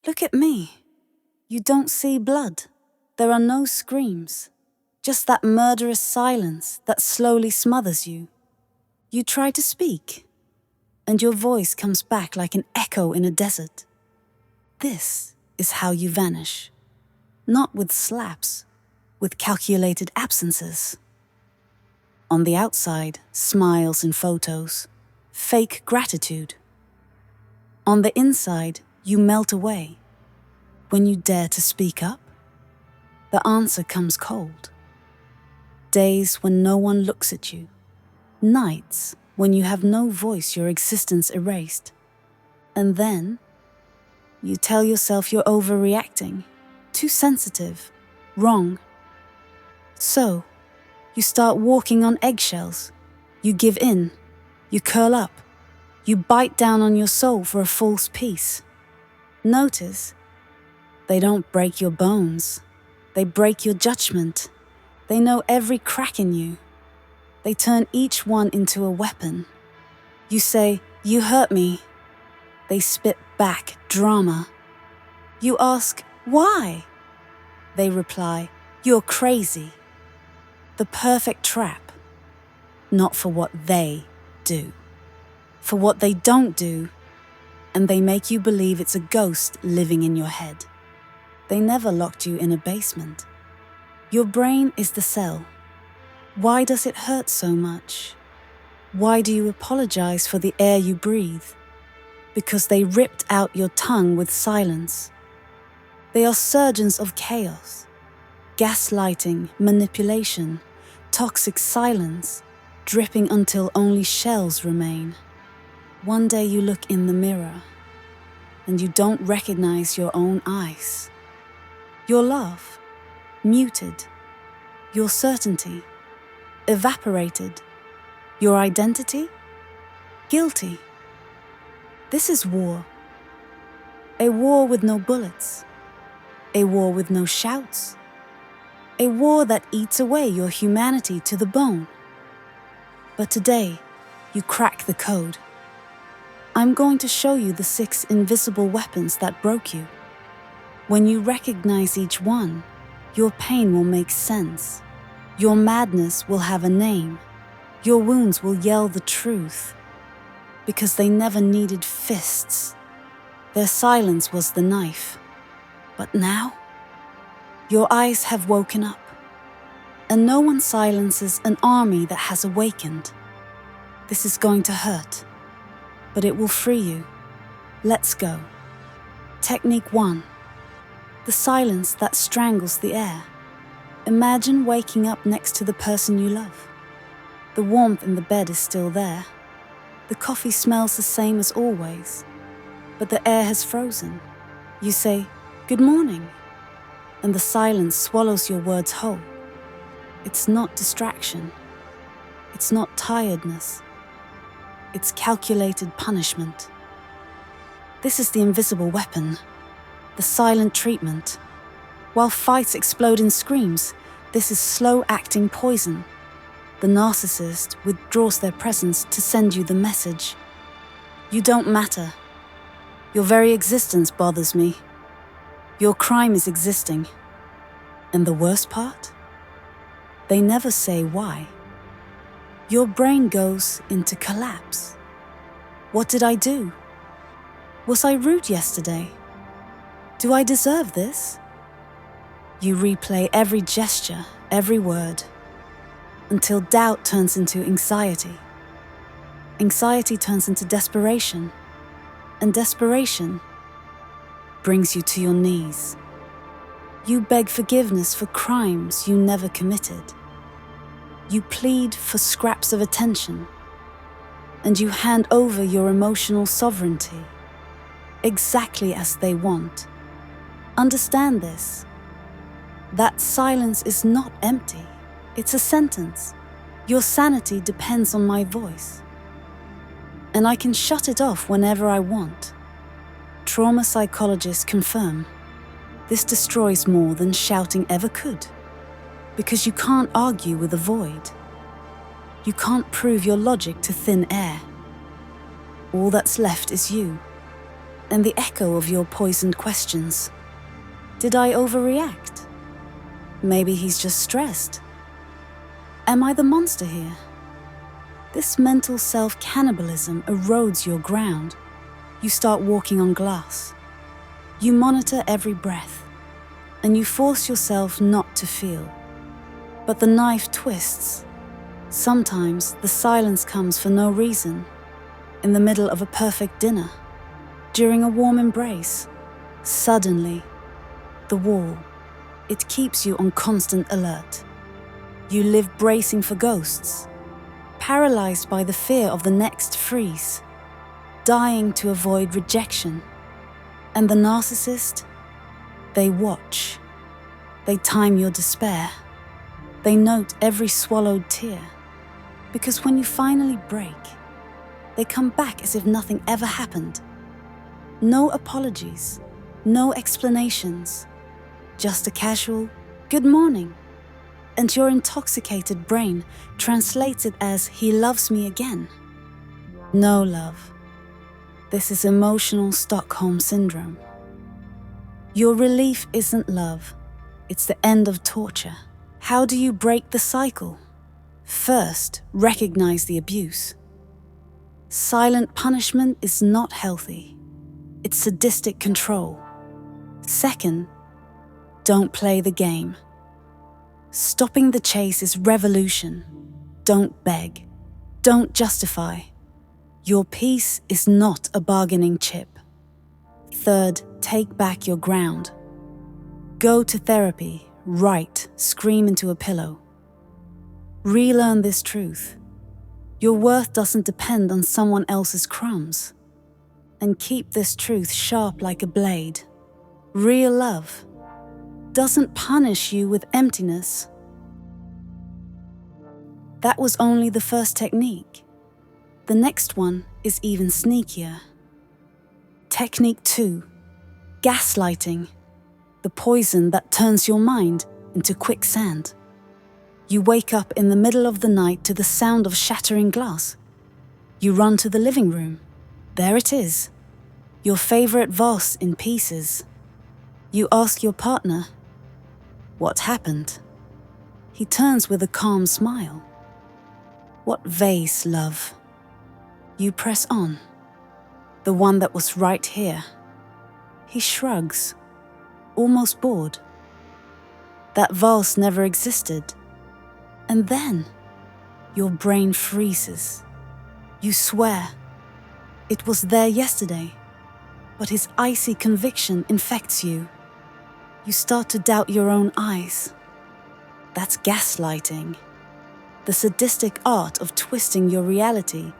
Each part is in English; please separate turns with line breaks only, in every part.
Look at me. You don't see blood. There are no screams. Just that murderous silence that slowly smothers you. You try to speak, and your voice comes back like an echo in a desert. This is how you vanish. Not with slaps, with calculated absences. On the outside, smiles and photos, fake gratitude. On the inside, you melt away. When you dare to speak up, the answer comes cold. Days when no one looks at you. Nights when you have no voice, your existence erased. And then, you tell yourself you're overreacting, too sensitive, wrong. So, you start walking on eggshells. You give in. You curl up. You bite down on your soul for a false peace. Notice, they don't break your bones. They break your judgment. They know every crack in you. They turn each one into a weapon. You say, "You hurt me." They spit back drama. You ask, "Why?" They reply, "You're crazy." The perfect trap. Not for what they do. For what they don't do, and they make you believe it's a ghost living in your head. They never locked you in a basement. Your brain is the cell. Why does it hurt so much? Why do you apologize for the air you breathe? Because they ripped out your tongue with silence. They are surgeons of chaos. Gaslighting, manipulation, toxic silence, dripping until only shells remain. One day you look in the mirror, and you don't recognize your own eyes. Your love, muted. Your certainty, evaporated. Your identity, guilty. This is war. A war with no bullets. A war with no shouts. A war that eats away your humanity to the bone. But today, you crack the code. I'm going to show you the 6 invisible weapons that broke you. When you recognize each one, your pain will make sense. Your madness will have a name. Your wounds will yell the truth. Because they never needed fists. Their silence was the knife. But now, your eyes have woken up. And no one silences an army that has awakened. This is going to hurt, but it will free you. Let's go. Technique 1. The silence that strangles the air. Imagine waking up next to the person you love. The warmth in the bed is still there. The coffee smells the same as always, but the air has frozen. You say, "Good morning," and the silence swallows your words whole. It's not distraction. It's not tiredness. It's calculated punishment. This is the invisible weapon, the silent treatment. While fights explode in screams, this is slow-acting poison. The narcissist withdraws their presence to send you the message. You don't matter. Your very existence bothers me. Your crime is existing. And the worst part? They never say why. Your brain goes into collapse. What did I do? Was I rude yesterday? Do I deserve this? You replay every gesture, every word, until doubt turns into anxiety. Anxiety turns into desperation, and desperation brings you to your knees. You beg forgiveness for crimes you never committed. You plead for scraps of attention, and you hand over your emotional sovereignty, exactly as they want. Understand this. That silence is not empty. It's a sentence. Your sanity depends on my voice. And I can shut it off whenever I want. Trauma psychologists confirm this destroys more than shouting ever could. Because you can't argue with a void. You can't prove your logic to thin air. All that's left is you. and the echo of your poisoned questions. Did I overreact? Maybe he's just stressed. Am I the monster here? This mental self-cannibalism erodes your ground. You start walking on glass. You monitor every breath, and you force yourself not to feel. But the knife twists. Sometimes the silence comes for no reason. In the middle of a perfect dinner, during a warm embrace, suddenly, the wall, it keeps you on constant alert. You live bracing for ghosts, paralyzed by the fear of the next freeze, dying to avoid rejection. And the narcissist, they watch. They time your despair. They note every swallowed tear. Because when you finally break, they come back as if nothing ever happened. No apologies, no explanations, just a casual "good morning." And your intoxicated brain translates it as "he loves me again." No, love. This is emotional Stockholm Syndrome. Your relief isn't love. It's the end of torture. How do you break the cycle? First, recognize the abuse. Silent punishment is not healthy. It's sadistic control. Second, don't play the game. Stopping the chase is revolution. Don't beg. Don't justify. Your peace is not a bargaining chip. Third, take back your ground. Go to therapy, write, scream into a pillow. Relearn this truth. Your worth doesn't depend on someone else's crumbs. And keep this truth sharp like a blade. Real love doesn't punish you with emptiness. That was only the first technique. The next one is even sneakier. Technique 2. Gaslighting. The poison that turns your mind into quicksand. You wake up in the middle of the night to the sound of shattering glass. You run to the living room. There it is. Your favorite vase in pieces. You ask your partner, "What happened?" He turns with a calm smile. "What vase, love?" You press on. "The one that was right here." He shrugs, almost bored. That vase never existed. And then, your brain freezes. You swear, it was there yesterday, but his icy conviction infects you. You start to doubt your own eyes. That's gaslighting, the sadistic art of twisting your reality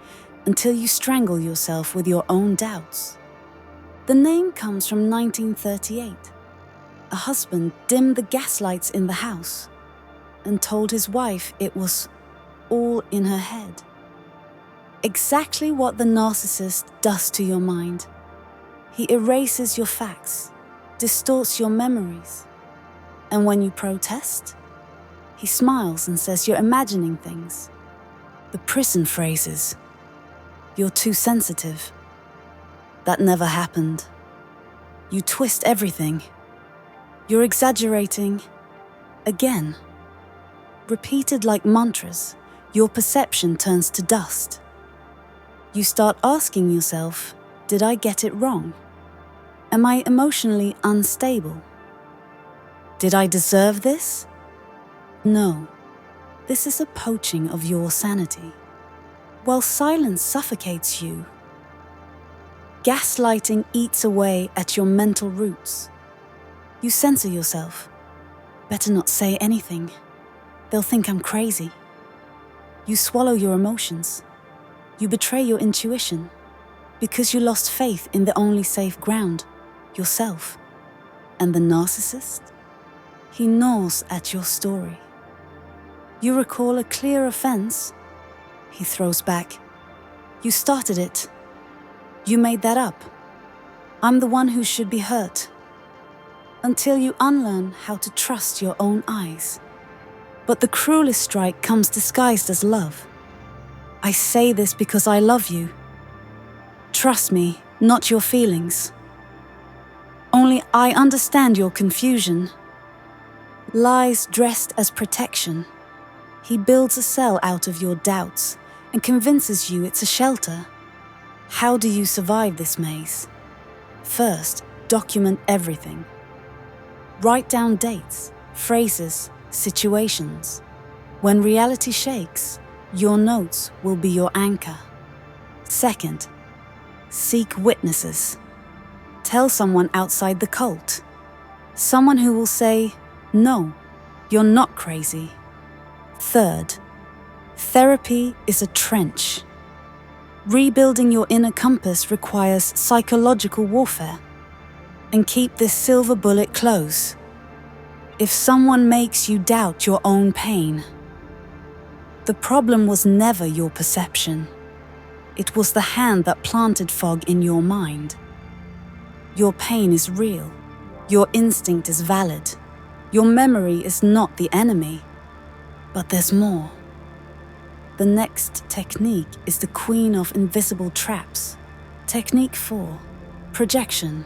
until you strangle yourself with your own doubts. The name comes from 1938. A husband dimmed the gaslights in the house and told his wife it was all in her head. Exactly what the narcissist does to your mind. He erases your facts, distorts your memories. And when you protest, he smiles and says you're imagining things. The prison phrases. "You're too sensitive." "That never happened." "You twist everything." "You're exaggerating." Again. Repeated like mantras, your perception turns to dust. You start asking yourself, did I get it wrong? Am I emotionally unstable? Did I deserve this? No, this is a poaching of your sanity. While silence suffocates you, gaslighting eats away at your mental roots. You censor yourself. Better not say anything. They'll think I'm crazy. You swallow your emotions. You betray your intuition because you lost faith in the only safe ground, yourself. And the narcissist? He gnaws at your story. You recall a clear offense. He throws back. You started it. You made that up. I'm the one who should be hurt. Until you unlearn how to trust your own eyes. But the cruelest strike comes disguised as love. I say this because I love you. Trust me, not your feelings. Only I understand your confusion. Lies dressed as protection. He builds a cell out of your doubts and convinces you it's a shelter. How do you survive this maze? First, document everything. Write down dates, phrases, situations. When reality shakes, your notes will be your anchor. Second, seek witnesses. Tell someone outside the cult. Someone who will say, "No, you're not crazy." Third, therapy is a trench. Rebuilding your inner compass requires psychological warfare. And keep this silver bullet close. If someone makes you doubt your own pain, the problem was never your perception. It was the hand that planted fog in your mind. Your pain is real. Your instinct is valid. Your memory is not the enemy. But there's more. The next technique is the queen of invisible traps. Technique 4, projection.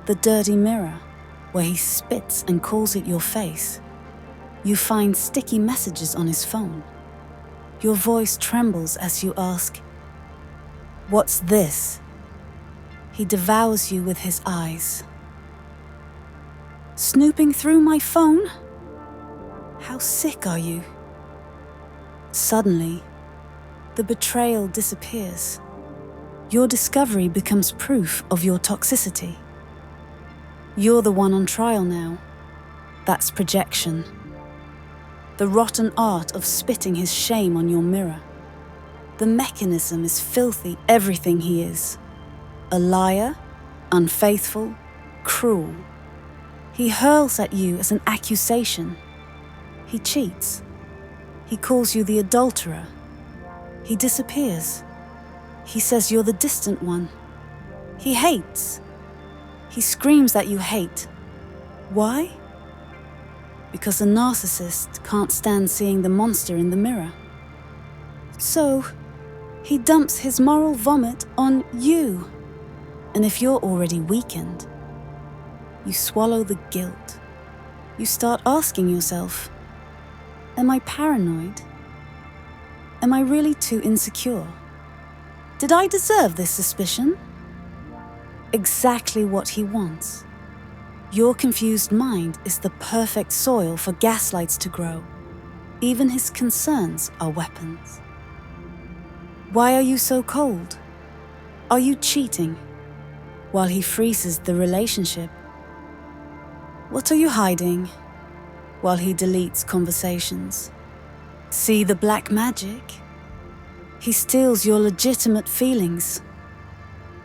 The dirty mirror, where he spits and calls it your face. You find sticky messages on his phone. Your voice trembles as you ask, "What's this?" He devours you with his eyes. "Snooping through my phone? How sick are you?" Suddenly, the betrayal disappears. Your discovery becomes proof of your toxicity. You're the one on trial now. That's projection. The rotten art of spitting his shame on your mirror. The mechanism is filthy, everything he is. A liar, unfaithful, cruel. He hurls at you as an accusation. He cheats. He calls you the adulterer. He disappears. He says you're the distant one. He hates. He screams that you hate. Why? Because a narcissist can't stand seeing the monster in the mirror. So, he dumps his moral vomit on you. And if you're already weakened, you swallow the guilt. You start asking yourself, am I paranoid? Am I really too insecure? Did I deserve this suspicion? Exactly what he wants. Your confused mind is the perfect soil for gaslights to grow. Even his concerns are weapons. Why are you so cold? Are you cheating? While he freezes the relationship. What are you hiding? While he deletes conversations. See the black magic? He steals your legitimate feelings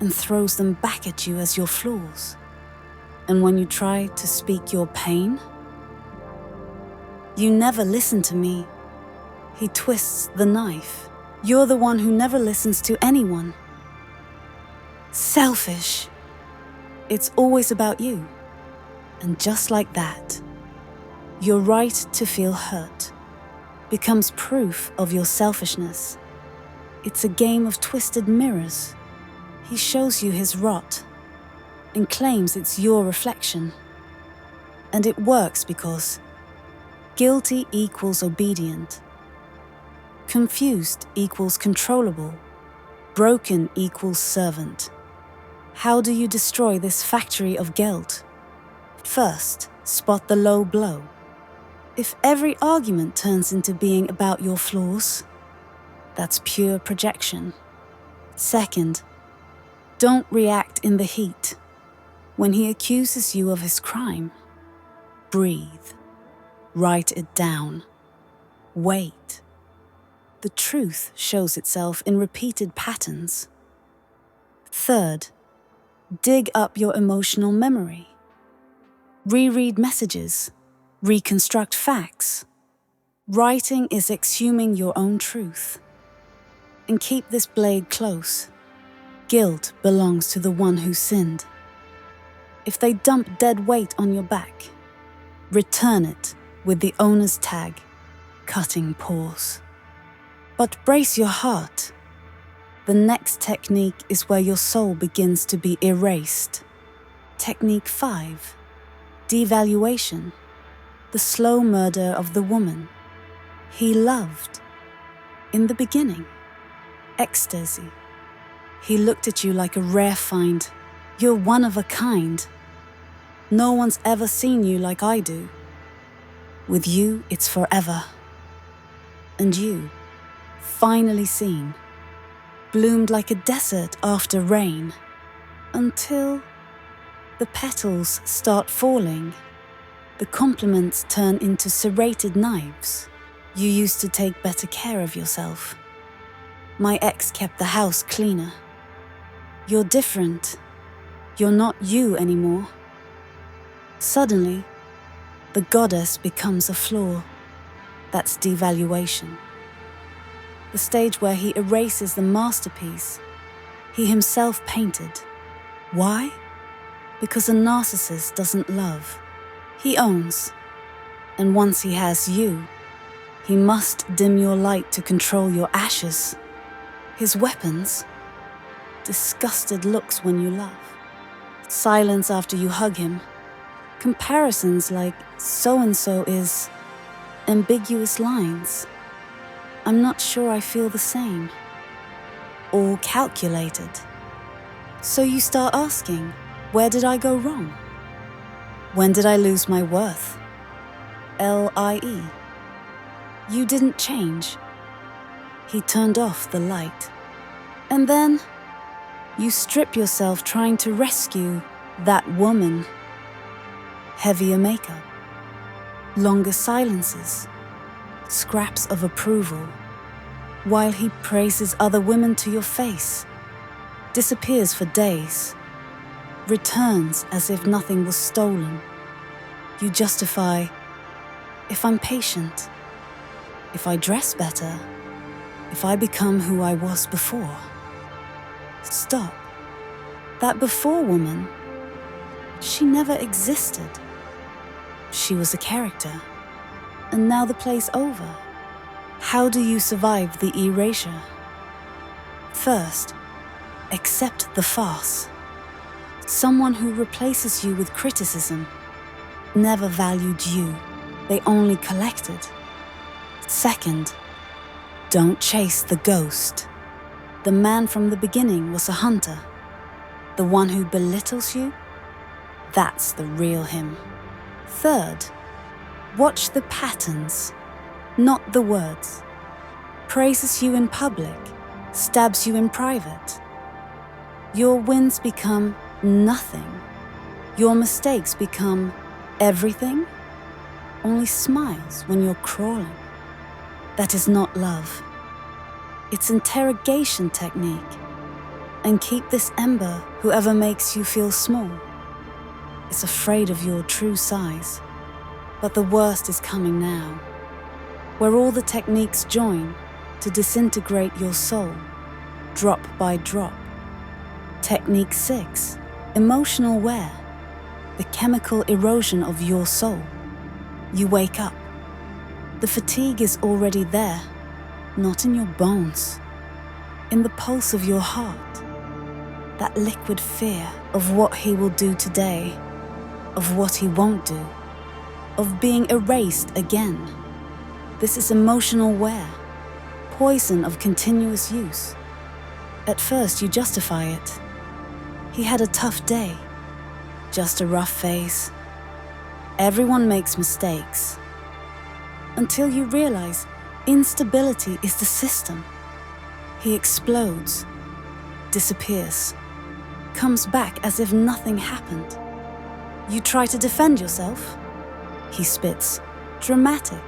and throws them back at you as your flaws. And when you try to speak your pain, you never listen to me. He twists the knife. You're the one who never listens to anyone. Selfish. It's always about you. And just like that, your right to feel hurt becomes proof of your selfishness. It's a game of twisted mirrors. He shows you his rot and claims it's your reflection. And it works because guilty equals obedient. Confused equals controllable. Broken equals servant. How do you destroy this factory of guilt? First, spot the low blow. If every argument turns into being about your flaws, that's pure projection. Second, don't react in the heat. When he accuses you of his crime, breathe. Write it down. Wait. The truth shows itself in repeated patterns. Third, dig up your emotional memory. Reread messages. Reconstruct facts. Writing is exhuming your own truth. And keep this blade close. Guilt belongs to the one who sinned. If they dump dead weight on your back, return it with the owner's tag, cutting pause. But brace your heart. The next technique is where your soul begins to be erased. Technique 5. Devaluation. The slow murder of the woman he loved. In the beginning, ecstasy. He looked at you like a rare find. You're one of a kind. No one's ever seen you like I do. With you, it's forever. And you, finally seen, bloomed like a desert after rain, until the petals start falling. The compliments turn into serrated knives. You used to take better care of yourself. My ex kept the house cleaner. You're different. You're not you anymore. Suddenly, the goddess becomes a flaw. That's devaluation. The stage where he erases the masterpiece he himself painted. Why? Because a narcissist doesn't love. He owns. And once he has you, he must dim your light to control your ashes. His weapons? Disgusted looks when you laugh. Silence after you hug him. Comparisons like so-and-so is ambiguous lines. I'm not sure I feel the same. All calculated. So you start asking, where did I go wrong? When did I lose my worth? L-I-E. You didn't change. He turned off the light. And then you strip yourself trying to rescue that woman. Heavier makeup, longer silences, scraps of approval, while he praises other women to your face, disappears for days, returns as if nothing was stolen. You justify, if I'm patient, if I dress better, if I become who I was before. Stop. That before woman, she never existed. She was a character, and now the play's over. How do you survive the erasure? First, accept the farce. Someone who replaces you with criticism never valued you, they only collected. Second, don't chase the ghost. The man from the beginning was a hunter. The one who belittles you, that's the real him. Third, watch the patterns, not the words. Praises you in public, stabs you in private. Your wins become nothing. Your mistakes become everything. Only smiles when you're crawling. That is not love. It's interrogation technique. And keep this ember whoever makes you feel small. Is afraid of your true size. But the worst is coming now, where all the techniques join to disintegrate your soul, drop by drop. Technique 6, emotional wear, the chemical erosion of your soul. You wake up. The fatigue is already there, not in your bones, in the pulse of your heart. That liquid fear of what he will do today, of what he won't do, of being erased again. This is emotional wear, poison of continuous use. At first you justify it. He had a tough day, just a rough phase. Everyone makes mistakes. Until you realize instability is the system. He explodes, disappears, comes back as if nothing happened. You try to defend yourself. He spits, dramatic,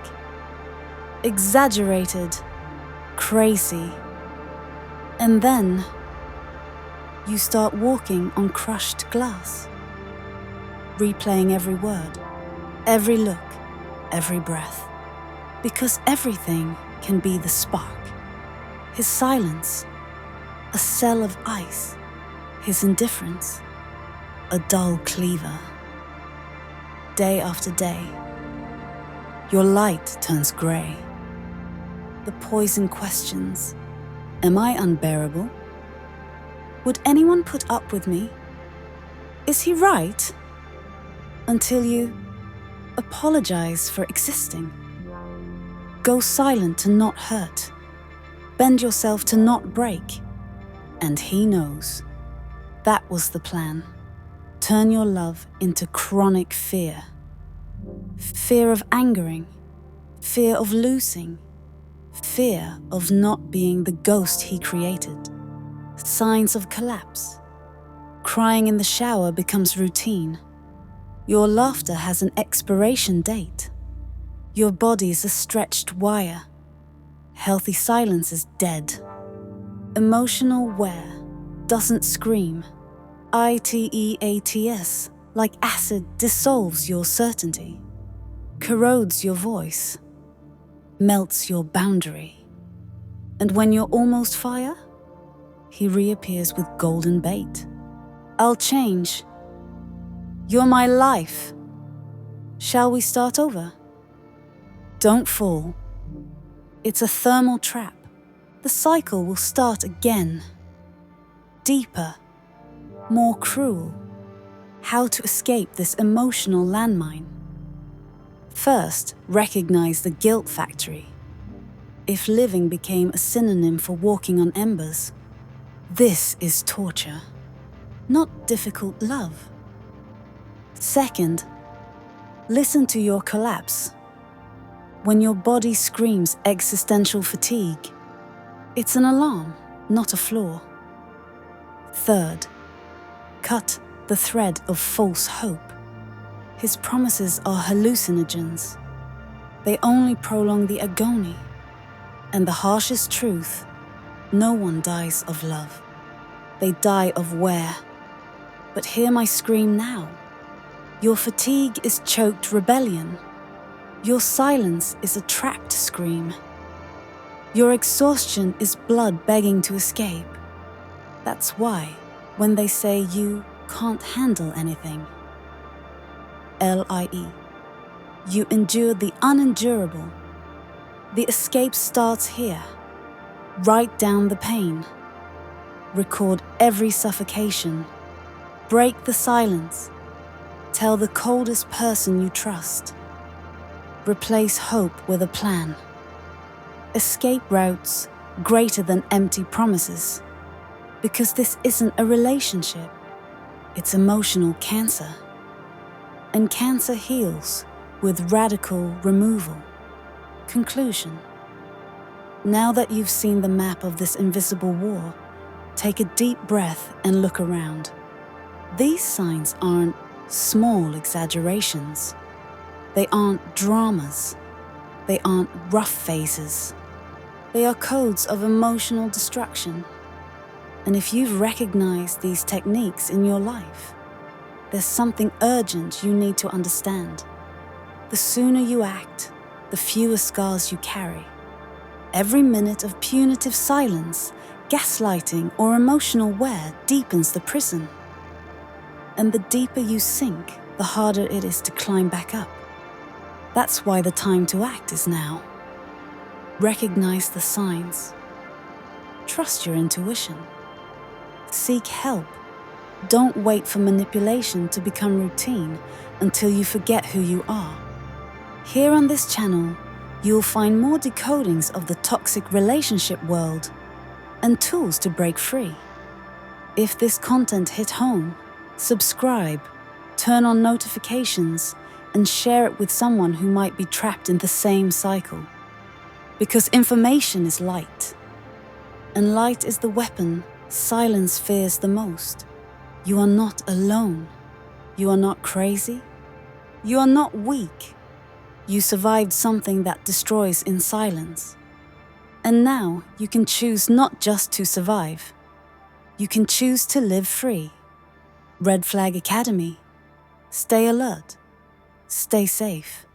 exaggerated, crazy. And then you start walking on crushed glass, replaying every word, every look, every breath. Because everything can be the spark. His silence, a cell of ice. His indifference, a dull cleaver. Day after day, your light turns grey. The poison questions, am I unbearable? Would anyone put up with me? Is he right? Until you apologize for existing. Go silent to not hurt. Bend yourself to not break. And he knows. That was the plan. Turn your love into chronic fear. Fear of angering. Fear of losing. Fear of not being the ghost he created. Signs of collapse. Crying in the shower becomes routine. Your laughter has an expiration date. Your body is a stretched wire. Healthy silence is dead. Emotional wear doesn't scream. ITEATS, like acid, dissolves your certainty, corrodes your voice, melts your boundary. And when you're almost fire, he reappears with golden bait. I'll change. You're my life. Shall we start over? Don't fall. It's a thermal trap. The cycle will start again. Deeper, more cruel. How to escape this emotional landmine? First, recognize the guilt factory. If living became a synonym for walking on embers, this is torture, not difficult love. Second, listen to your collapse. When your body screams existential fatigue, it's an alarm, not a flaw. Third, cut the thread of false hope. His promises are hallucinogens. They only prolong the agony. And the harshest truth, no one dies of love. They die of wear. But hear my scream now. Your fatigue is choked rebellion. Your silence is a trapped scream. Your exhaustion is blood begging to escape. That's why, when they say you can't handle anything, LIE, you endured the unendurable. The escape starts here. Write down the pain. Record every suffocation. Break the silence. Tell the coldest person you trust. Replace hope with a plan. Escape routes greater than empty promises. Because this isn't a relationship. It's emotional cancer. And cancer heals with radical removal. Conclusion. Now that you've seen the map of this invisible war, take a deep breath and look around. These signs aren't small exaggerations. They aren't dramas. They aren't rough phases. They are codes of emotional destruction. And if you've recognized these techniques in your life, there's something urgent you need to understand. The sooner you act, the fewer scars you carry. Every minute of punitive silence, gaslighting, or emotional wear deepens the prison. And the deeper you sink, the harder it is to climb back up. That's why the time to act is now. Recognize the signs. Trust your intuition. Seek help. Don't wait for manipulation to become routine until you forget who you are. Here on this channel, you'll find more decodings of the toxic relationship world and tools to break free. If this content hit home, subscribe, turn on notifications, and share it with someone who might be trapped in the same cycle. Because information is light, and light is the weapon silence fears the most. You are not alone. You are not crazy. You are not weak. You survived something that destroys in silence. And now you can choose not just to survive. You can choose to live free. Red Flag Academy. Stay alert. Stay safe.